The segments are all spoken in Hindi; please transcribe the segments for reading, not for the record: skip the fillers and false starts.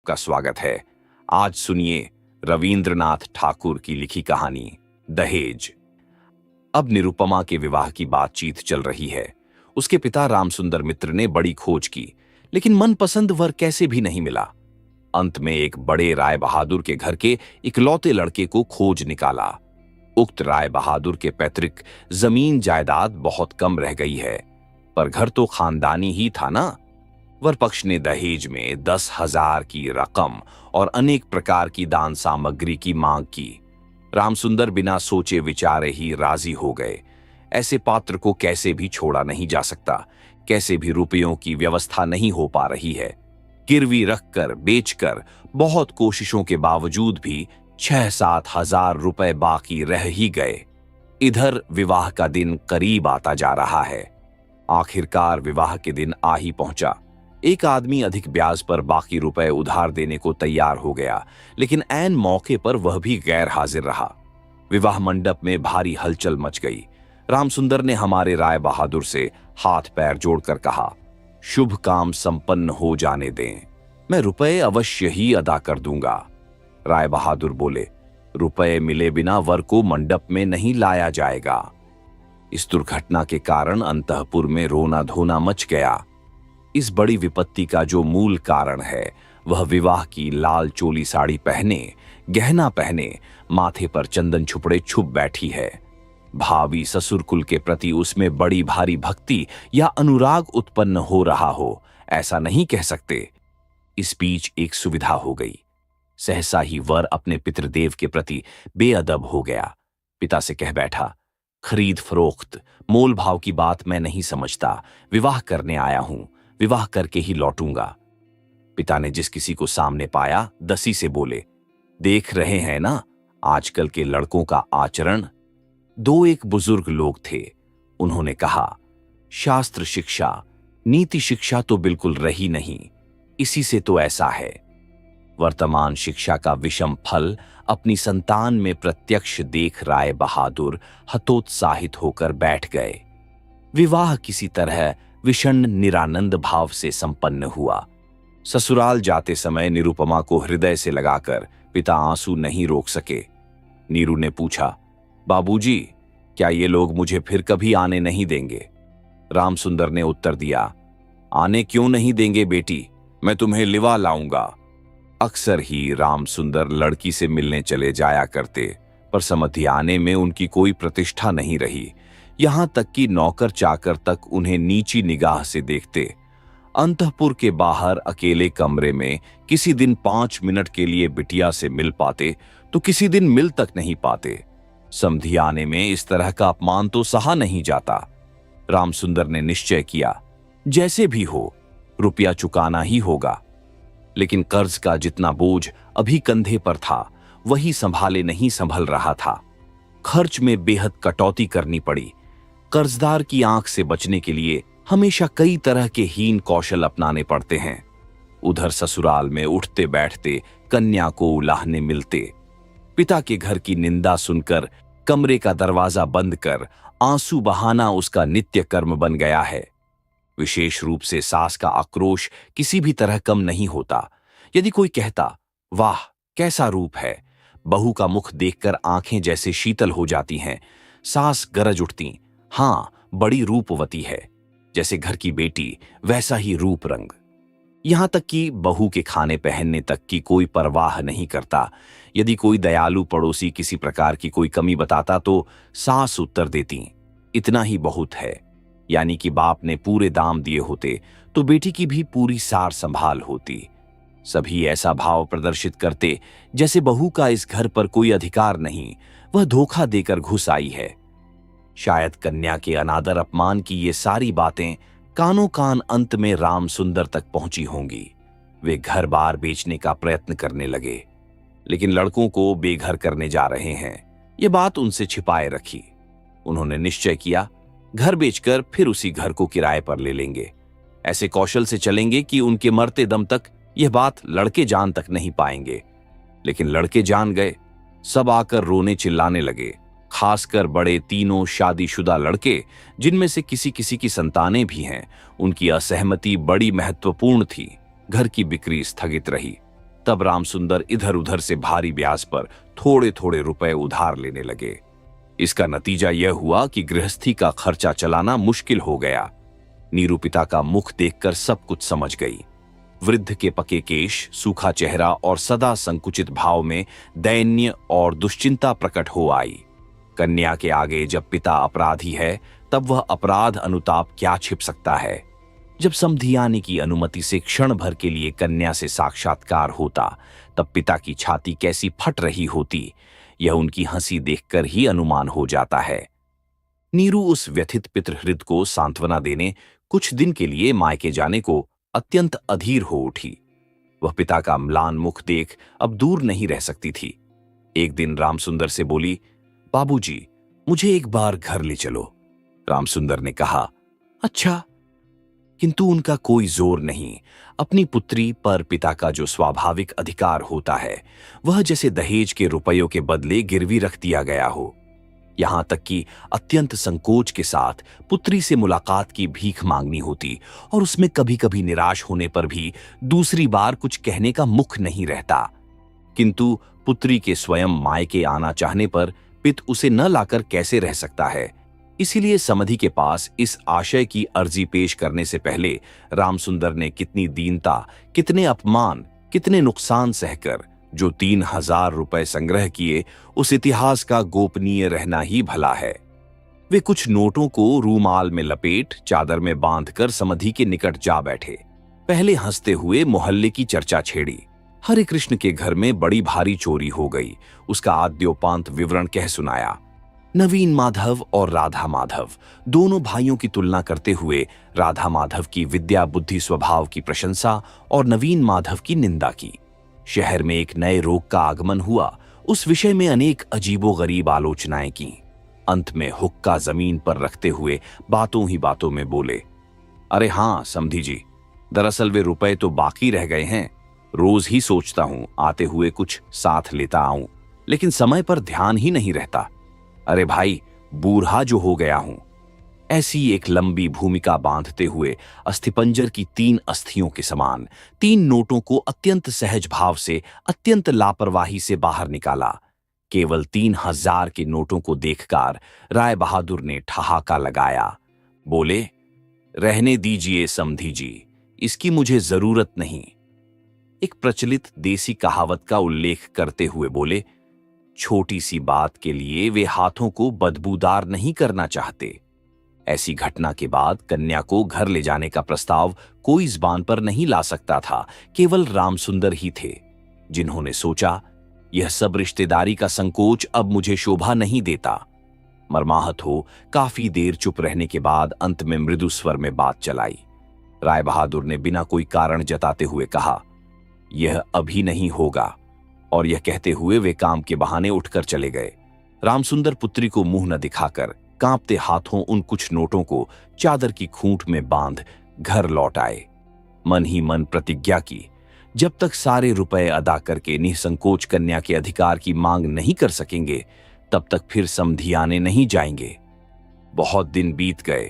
का स्वागत है। आज सुनिए रविंद्रनाथ ठाकुर की लिखी कहानी दहेज। अब निरुपमा के विवाह की बातचीत चल रही है। उसके पिता रामसुंदर मित्र ने बड़ी खोज की, लेकिन मनपसंद वर कैसे भी नहीं मिला। अंत में एक बड़े राय बहादुर के घर के इकलौते लड़के को खोज निकाला। उक्त राय बहादुर के पैतृक जमीन जायदाद बहुत कम रह गई है, पर घर तो खानदानी ही था ना। वर पक्ष ने दहेज में 10,000 की रकम और अनेक प्रकार की दान सामग्री की मांग की। रामसुंदर बिना सोचे विचारे ही राजी हो गए। ऐसे पात्र को कैसे भी छोड़ा नहीं जा सकता, कैसे भी रुपयों की व्यवस्था नहीं हो पा रही है। गिरवी रखकर बेचकर बहुत कोशिशों के बावजूद भी 6-7 हजार रुपए बाकी रह ही गए। इधर विवाह का दिन करीब आता जा रहा है। आखिरकार विवाह के दिन आ ही पहुंचा। एक आदमी अधिक ब्याज पर बाकी रुपए उधार देने को तैयार हो गया, लेकिन ऐन मौके पर वह भी गैर हाजिर रहा। विवाह मंडप में भारी हलचल मच गई। रामसुंदर ने हमारे राय बहादुर से हाथ पैर जोड़कर कहा, शुभ काम संपन्न हो जाने दें, मैं रुपए अवश्य ही अदा कर दूंगा। राय बहादुर बोले, रुपए मिले बिना वर को मंडप में नहीं लाया जाएगा। इस दुर्घटना के कारण अंतःपुर में रोना धोना मच गया। इस बड़ी विपत्ति का जो मूल कारण है, वह विवाह की लाल चोली साड़ी पहने, गहना पहने, माथे पर चंदन छुपड़े छुप बैठी है। भावी ससुरकुल के प्रति उसमें बड़ी भारी भक्ति या अनुराग उत्पन्न हो रहा हो, ऐसा नहीं कह सकते। इस बीच एक सुविधा हो गई। सहसा ही वर अपने पितृदेव के प्रति बेअदब हो गया। पिता से कह बैठा, खरीद फरोख्त मोल भाव की बात मैं नहीं समझता। विवाह करने आया हूं, विवाह करके ही लौटूंगा। पिता ने जिस किसी को सामने पाया दसी से बोले, देख रहे हैं ना आजकल के लड़कों का आचरण। दो एक बुजुर्ग लोग थे। उन्होंने कहा, शास्त्र शिक्षा नीति शिक्षा तो बिल्कुल रही नहीं, इसी से तो ऐसा है। वर्तमान शिक्षा का विषम फल अपनी संतान में प्रत्यक्ष देख राय बहादुर हतोत्साहित होकर बैठ गए। विवाह किसी तरह विषण निरानंद भाव से संपन्न हुआ। ससुराल जाते समय निरुपमा को हृदय से लगाकर पिता आंसू नहीं रोक सके। नीरू ने पूछा, बाबूजी, क्या ये लोग मुझे फिर कभी आने नहीं देंगे? रामसुंदर ने उत्तर दिया, आने क्यों नहीं देंगे बेटी, मैं तुम्हें लिवा लाऊंगा। अक्सर ही रामसुंदर लड़की से मिलने चले जाया करते, पर समधियाने में उनकी कोई प्रतिष्ठा नहीं रही। यहां तक कि नौकर चाकर तक उन्हें नीची निगाह से देखते। अंतःपुर के बाहर अकेले कमरे में किसी दिन 5 मिनट के लिए बिटिया से मिल पाते तो किसी दिन मिल तक नहीं पाते। समधियाने में इस तरह का अपमान तो सहा नहीं जाता। रामसुंदर ने निश्चय किया, जैसे भी हो रुपया चुकाना ही होगा। लेकिन कर्ज का जितना बोझ अभी कंधे पर था, वही संभाले नहीं संभल रहा था। खर्च में बेहद कटौती करनी पड़ी। कर्जदार की आंख से बचने के लिए हमेशा कई तरह के हीन कौशल अपनाने पड़ते हैं। उधर ससुराल में उठते बैठते कन्या को उलाहने मिलते। पिता के घर की निंदा सुनकर कमरे का दरवाजा बंद कर आंसू बहाना उसका नित्य कर्म बन गया है। विशेष रूप से सास का आक्रोश किसी भी तरह कम नहीं होता। यदि कोई कहता, वाह कैसा रूप है, बहू का मुख देखकर आंखें जैसे शीतल हो जाती हैं। सास गरज उठती, हाँ बड़ी रूपवती है, जैसे घर की बेटी वैसा ही रूप रंग। यहां तक कि बहू के खाने पहनने तक की कोई परवाह नहीं करता। यदि कोई दयालु पड़ोसी किसी प्रकार की कोई कमी बताता तो सास उत्तर देती, इतना ही बहुत है। यानी कि बाप ने पूरे दाम दिए होते तो बेटी की भी पूरी सार संभाल होती। सभी ऐसा भाव प्रदर्शित करते जैसे बहू का इस घर पर कोई अधिकार नहीं, वह धोखा देकर घुस आई है। शायद कन्या के अनादर अपमान की ये सारी बातें कानों कान अंत में रामसुंदर तक पहुंची होंगी। वे घर बार बेचने का प्रयत्न करने लगे, लेकिन लड़कों को बेघर करने जा रहे हैं, ये बात उनसे छिपाए रखी। उन्होंने निश्चय किया, घर बेचकर फिर उसी घर को किराए पर ले लेंगे। ऐसे कौशल से चलेंगे कि उनके मरते दम तक यह बात लड़के जान तक नहीं पाएंगे। लेकिन लड़के जान गए। सब आकर रोने चिल्लाने लगे, खासकर बड़े तीनों शादीशुदा लड़के, जिनमें से किसी किसी की संतानें भी हैं। उनकी असहमति बड़ी महत्वपूर्ण थी। घर की बिक्री स्थगित रही। तब रामसुंदर इधर उधर से भारी ब्याज पर थोड़े थोड़े रुपए उधार लेने लगे। इसका नतीजा यह हुआ कि गृहस्थी का खर्चा चलाना मुश्किल हो गया। नीरू पिता का मुख देखकर सब कुछ समझ गई। वृद्ध के पके केश, सूखा चेहरा और सदा संकुचित भाव में दैन्य और दुश्चिंता प्रकट हो आई। कन्या के आगे जब पिता अपराधी है, तब वह अपराध अनुताप क्या छिप सकता है। जब समधियाने की अनुमति से क्षण भर के लिए कन्या से साक्षात्कार होता, तब पिता की छाती कैसी फट रही होती, यह उनकी हंसी देखकर ही अनुमान हो जाता है। नीरू उस व्यथित पितृहृद को सांत्वना देने कुछ दिन के लिए मायके जाने को अत्यंत अधीर हो उठी। वह पिता का म्लान मुख देख अब दूर नहीं रह सकती थी। एक दिन रामसुंदर से बोली, बाबूजी, मुझे एक बार घर ले चलो। रामसुंदर ने कहा, अच्छा। किंतु उनका कोई जोर नहीं। अपनी पुत्री पर पिता का जो स्वाभाविक अधिकार होता है, वह जैसे दहेज के रुपयों के बदले गिरवी रख दिया गया हो। यहां तक कि अत्यंत संकोच के साथ पुत्री से मुलाकात की भीख मांगनी होती, और उसमें कभी कभी निराश होने पर भी दूसरी बार कुछ कहने का मुख नहीं रहता। किंतु पुत्री के स्वयं मायके आना चाहने पर पिता उसे न लाकर कैसे रह सकता है। इसीलिए समधि के पास इस आशय की अर्जी पेश करने से पहले रामसुंदर ने कितनी दीनता, कितने अपमान, कितने नुकसान सहकर जो 3,000 रुपए संग्रह किए, उस इतिहास का गोपनीय रहना ही भला है। वे कुछ नोटों को रूमाल में लपेट चादर में बांधकर समधि के निकट जा बैठे। पहले हंसते हुए मोहल्ले की चर्चा छेड़ी। हरे कृष्ण के घर में बड़ी भारी चोरी हो गई, उसका आद्योपांत विवरण कह सुनाया। नवीन माधव और राधा माधव दोनों भाइयों की तुलना करते हुए राधा माधव की विद्या बुद्धि स्वभाव की प्रशंसा और नवीन माधव की निंदा की। शहर में एक नए रोग का आगमन हुआ, उस विषय में अनेक अजीबोगरीब आलोचनाएं की। अंत में हुक्का जमीन पर रखते हुए बातों ही बातों में बोले, अरे हाँ समधी जी, दरअसल वे रुपए तो बाकी रह गए हैं। रोज ही सोचता हूं आते हुए कुछ साथ लेता आऊं, लेकिन समय पर ध्यान ही नहीं रहता। अरे भाई, बूढ़ा जो हो गया हूं। ऐसी एक लंबी भूमिका बांधते हुए अस्थिपंजर की 3 अस्थियों के समान 3 नोटों को अत्यंत सहज भाव से, अत्यंत लापरवाही से बाहर निकाला। केवल 3,000 के नोटों को देखकर राय बहादुर ने ठहाका लगाया। बोले, रहने दीजिए समधी जी, इसकी मुझे जरूरत नहीं। एक प्रचलित देसी कहावत का उल्लेख करते हुए बोले, छोटी सी बात के लिए वे हाथों को बदबूदार नहीं करना चाहते। ऐसी घटना के बाद कन्या को घर ले जाने का प्रस्ताव कोई ज़बान पर नहीं ला सकता था। केवल रामसुंदर ही थे जिन्होंने सोचा, यह सब रिश्तेदारी का संकोच अब मुझे शोभा नहीं देता। मर्माहत हो काफी देर चुप रहने के बाद अंत में मृदु स्वर में बात चलाई। राय बहादुर ने बिना कोई कारण जताते हुए कहा, यह अभी नहीं होगा, और यह कहते हुए वे काम के बहाने उठकर चले गए। रामसुंदर पुत्री को मुंह न दिखाकर कांपते हाथों उन कुछ नोटों को चादर की खूंट में बांध घर लौट आए। मन ही मन प्रतिज्ञा की, जब तक सारे रुपए अदा करके निसंकोच कन्या के अधिकार की मांग नहीं कर सकेंगे, तब तक फिर समधी आने नहीं जाएंगे। बहुत दिन बीत गए।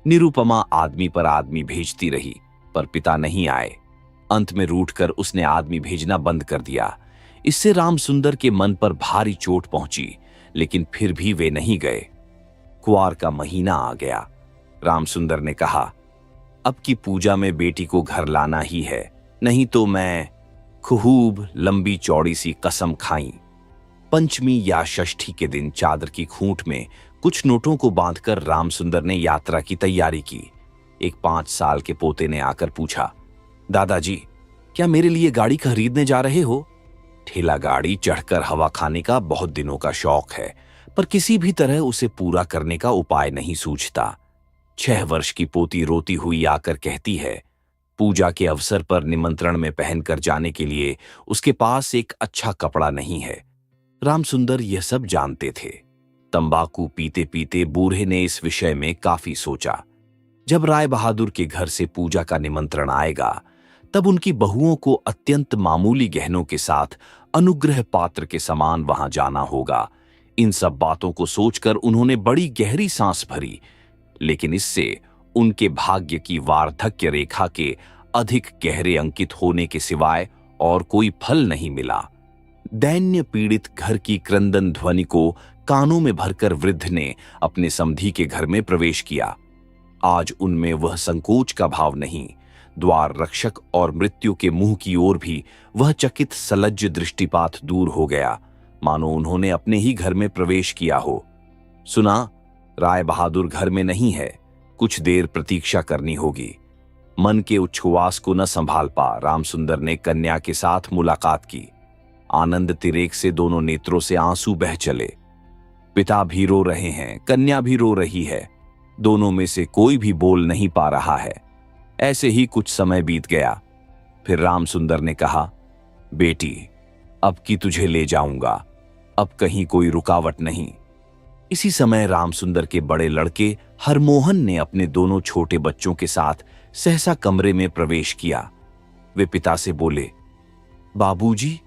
निरुपमा आदमी पर आदमी भेजती रही, पर पिता नहीं आए। अंत में रूठकर उसने आदमी भेजना बंद कर दिया। इससे रामसुंदर के मन पर भारी चोट पहुंची, लेकिन फिर भी वे नहीं गए। कुआर का महीना आ गया। रामसुंदर ने कहा, अब की पूजा में बेटी को घर लाना ही है, नहीं तो मैं खूब लंबी चौड़ी सी कसम खाई। पंचमी या षष्ठी के दिन चादर की खूंट में कुछ नोटों को बांधकर रामसुंदर ने यात्रा की तैयारी की। एक 5 साल के पोते ने आकर पूछा, दादाजी, क्या मेरे लिए गाड़ी खरीदने जा रहे हो? ठेला गाड़ी चढ़कर हवा खाने का बहुत दिनों का शौक है, पर किसी भी तरह उसे पूरा करने का उपाय नहीं सूझता। 6 वर्ष की पोती रोती हुई आकर कहती है, पूजा के अवसर पर निमंत्रण में पहनकर जाने के लिए उसके पास एक अच्छा कपड़ा नहीं है। रामसुंदर यह सब जानते थे। तंबाकू पीते पीते बूढ़े ने इस विषय में काफी सोचा। जब राय बहादुर के घर से पूजा का निमंत्रण आएगा, तब उनकी बहुओं को अत्यंत मामूली गहनों के साथ अनुग्रह पात्र के समान वहां जाना होगा। इन सब बातों को सोचकर उन्होंने बड़ी गहरी सांस भरी, लेकिन इससे उनके भाग्य की वार्धक्य रेखा के अधिक गहरे अंकित होने के सिवाय और कोई फल नहीं मिला। दैन्य पीड़ित घर की क्रंदन ध्वनि को कानों में भरकर वृद्ध ने अपने समधी के घर में प्रवेश किया। आज उनमें वह संकोच का भाव नहीं, द्वार रक्षक और मृत्यु के मुंह की ओर भी वह चकित सलज्ज दृष्टिपात दूर हो गया, मानो उन्होंने अपने ही घर में प्रवेश किया हो। सुना, राय बहादुर घर में नहीं है, कुछ देर प्रतीक्षा करनी होगी। मन के उच्छ्वास को न संभाल पा रामसुंदर ने कन्या के साथ मुलाकात की। आनंद तिरेक से दोनों नेत्रों से आंसू बह चले। पिता भी रो रहे हैं, कन्या भी रो रही है, दोनों में से कोई भी बोल नहीं पा रहा है। ऐसे ही कुछ समय बीत गया। फिर रामसुंदर ने कहा, बेटी, अब की तुझे ले जाऊंगा, अब कहीं कोई रुकावट नहीं। इसी समय रामसुंदर के बड़े लड़के हरमोहन ने अपने दोनों छोटे बच्चों के साथ सहसा कमरे में प्रवेश किया। वे पिता से बोले, बाबूजी,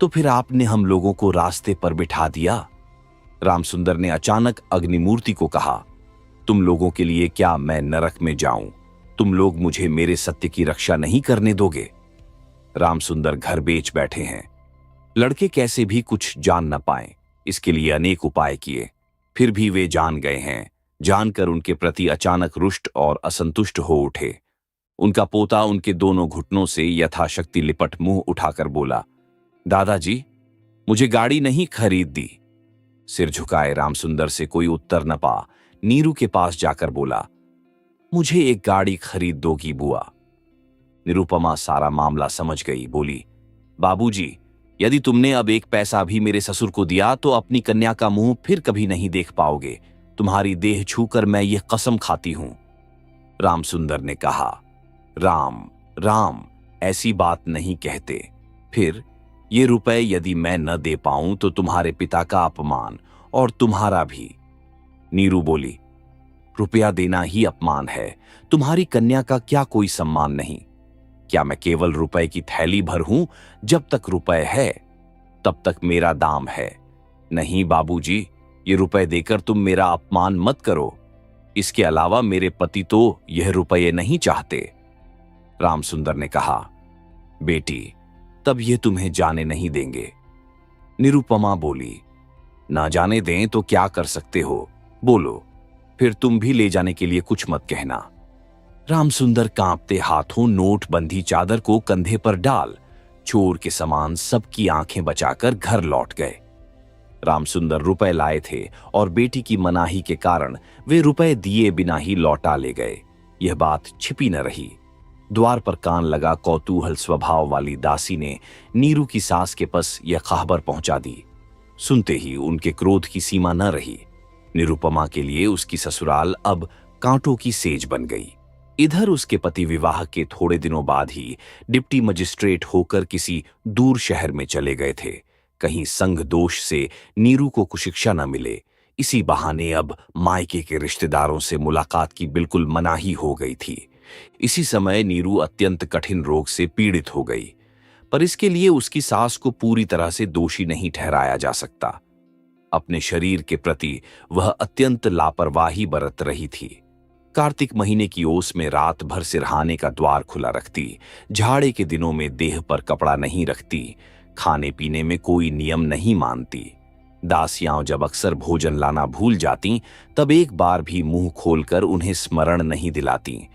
तो फिर आपने हम लोगों को रास्ते पर बिठा दिया। रामसुंदर ने अचानक अग्निमूर्ति को कहा, तुम लोगों के लिए क्या मैं नरक में जाऊं? तुम लोग मुझे मेरे सत्य की रक्षा नहीं करने दोगे? रामसुंदर घर बेच बैठे हैं। लड़के कैसे भी कुछ जान न पाएं, इसके लिए अनेक उपाय किए, फिर भी वे जान गए हैं। जानकर उनके प्रति अचानक रुष्ट और असंतुष्ट हो उठे। उनका पोता उनके दोनों घुटनों से यथाशक्ति लिपट मुंह उठाकर बोला, दादाजी, मुझे गाड़ी नहीं खरीद दी। सिर झुकाए रामसुंदर से कोई उत्तर न पा नीरू के पास जाकर बोला, मुझे एक गाड़ी खरीद दोगी बुआ? निरुपमा सारा मामला समझ गई, बोली, बाबूजी, यदि तुमने अब एक पैसा भी मेरे ससुर को दिया तो अपनी कन्या का मुंह फिर कभी नहीं देख पाओगे। तुम्हारी देह छूकर मैं ये कसम खाती हूं। रामसुंदर ने कहा, राम राम, ऐसी बात नहीं कहते। फिर ये रुपए यदि मैं न दे पाऊं तो तुम्हारे पिता का अपमान और तुम्हारा भी। नीरू बोली, रुपया देना ही अपमान है, तुम्हारी कन्या का क्या कोई सम्मान नहीं? क्या मैं केवल रुपए की थैली भर हूं? जब तक रुपए है तब तक मेरा दाम है। नहीं बाबूजी, ये रुपए देकर तुम मेरा अपमान मत करो। इसके अलावा मेरे पति तो यह रुपये नहीं चाहते। रामसुंदर ने कहा, बेटी, तब ये तुम्हें जाने नहीं देंगे। निरुपमा बोली, ना जाने दें तो क्या कर सकते हो, बोलो, फिर तुम भी ले जाने के लिए कुछ मत कहना। रामसुंदर कांपते हाथों नोटबंदी चादर को कंधे पर डाल चोर के समान सबकी आंखें बचाकर घर लौट गए। रामसुंदर रुपए लाए थे और बेटी की मनाही के कारण वे रुपए दिए बिना ही लौटा ले गए। यह बात छिपी न रही। द्वार पर कान लगा कौतूहल स्वभाव वाली दासी ने नीरू की सास के पास यह खबर पहुंचा दी। सुनते ही उनके क्रोध की सीमा न रही। निरुपमा के लिए उसकी ससुराल अब कांटों की सेज बन गई। इधर उसके पति विवाह के थोड़े दिनों बाद ही डिप्टी मजिस्ट्रेट होकर किसी दूर शहर में चले गए थे। कहीं संग दोष से नीरू को कुशिक्षा न मिले, इसी बहाने अब मायके के रिश्तेदारों से मुलाकात की बिल्कुल मनाही हो गई थी। इसी समय नीरू अत्यंत कठिन रोग से पीड़ित हो गई, पर इसके लिए उसकी सास को पूरी तरह से दोषी नहीं ठहराया जा सकता। अपने शरीर के प्रति वह अत्यंत लापरवाही बरत रही थी। कार्तिक महीने की ओस में रात भर सिरहाने का द्वार खुला रखती, झाड़े के दिनों में देह पर कपड़ा नहीं रखती, खाने पीने में कोई नियम नहीं मानती। दासियां जब अक्सर भोजन लाना भूल जाती तब एक बार भी मुंह खोलकर उन्हें स्मरण नहीं दिलाती।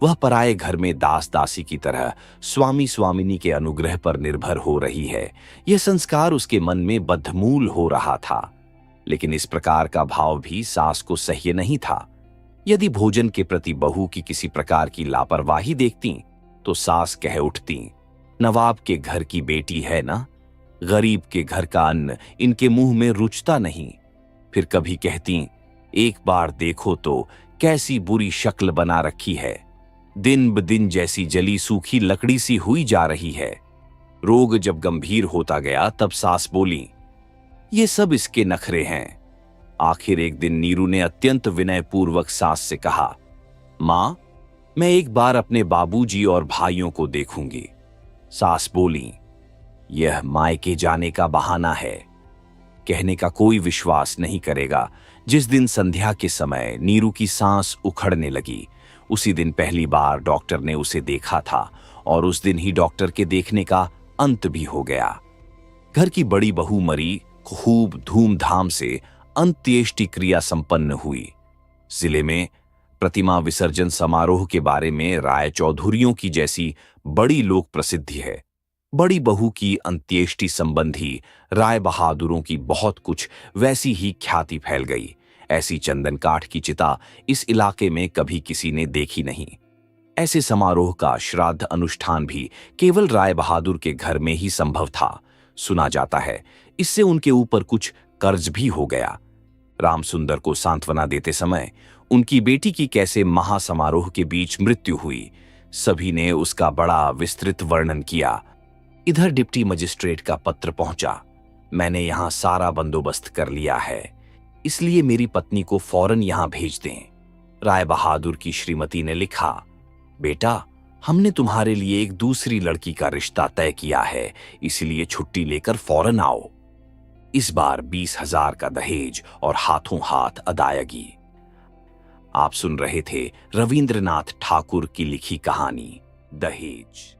वह पराये घर में दास दासी की तरह स्वामी स्वामिनी के अनुग्रह पर निर्भर हो रही है, यह संस्कार उसके मन में बद्धमूल हो रहा था। लेकिन इस प्रकार का भाव भी सास को सह्य नहीं था। यदि भोजन के प्रति बहू की किसी प्रकार की लापरवाही देखती तो सास कह उठती, नवाब के घर की बेटी है ना, गरीब के घर का अन्न इनके मुंह में रुचता नहीं। फिर कभी कहती, एक बार देखो तो कैसी बुरी शक्ल बना रखी है, दिन ब दिन जैसी जली सूखी लकड़ी सी हुई जा रही है। रोग जब गंभीर होता गया तब सास बोली, ये सब इसके नखरे हैं। आखिर एक दिन नीरू ने अत्यंत विनयपूर्वक सास से कहा, मां, मैं एक बार अपने बाबूजी और भाइयों को देखूंगी। सास बोली, यह मायके जाने का बहाना है। कहने का कोई विश्वास नहीं करेगा। जिस दिन संध्या के समय नीरू की सांस उखड़ने लगी, उसी दिन पहली बार डॉक्टर ने उसे देखा था और उस दिन ही डॉक्टर के देखने का अंत भी हो गया। घर की बड़ी बहू मरी, खूब धूमधाम से अंत्येष्टि क्रिया संपन्न हुई। जिले में प्रतिमा विसर्जन समारोह के बारे में राय चौधुरियों की जैसी बड़ी लोक प्रसिद्धि है। बड़ी बहू की अंत्येष्टि संबंधी राय बहादुरों की बहुत कुछ वैसी ही ख्याति फैल गई। ऐसी चंदन काठ की चिता इस इलाके में कभी किसी ने देखी नहीं। ऐसे समारोह का श्राद्ध अनुष्ठान भी केवल राय बहादुर के घर में ही संभव था। सुना जाता है इससे उनके ऊपर कुछ कर्ज भी हो गया। रामसुंदर को सांत्वना देते समय उनकी बेटी की कैसे महासमारोह के बीच मृत्यु हुई, सभी ने उसका बड़ा विस्तृत वर्णन किया। इधर डिप्टी मजिस्ट्रेट का पत्र पहुंचा। मैंने यहां सारा बंदोबस्त कर लिया है, इसलिए मेरी पत्नी को फौरन यहां भेज दें। राय बहादुर की श्रीमती ने लिखा, बेटा, हमने तुम्हारे लिए एक दूसरी लड़की का रिश्ता तय किया है, इसलिए छुट्टी लेकर फौरन आओ। इस बार 20,000 का दहेज और हाथों हाथ अदायगी। आप सुन रहे थे रविंद्रनाथ ठाकुर की लिखी कहानी दहेज।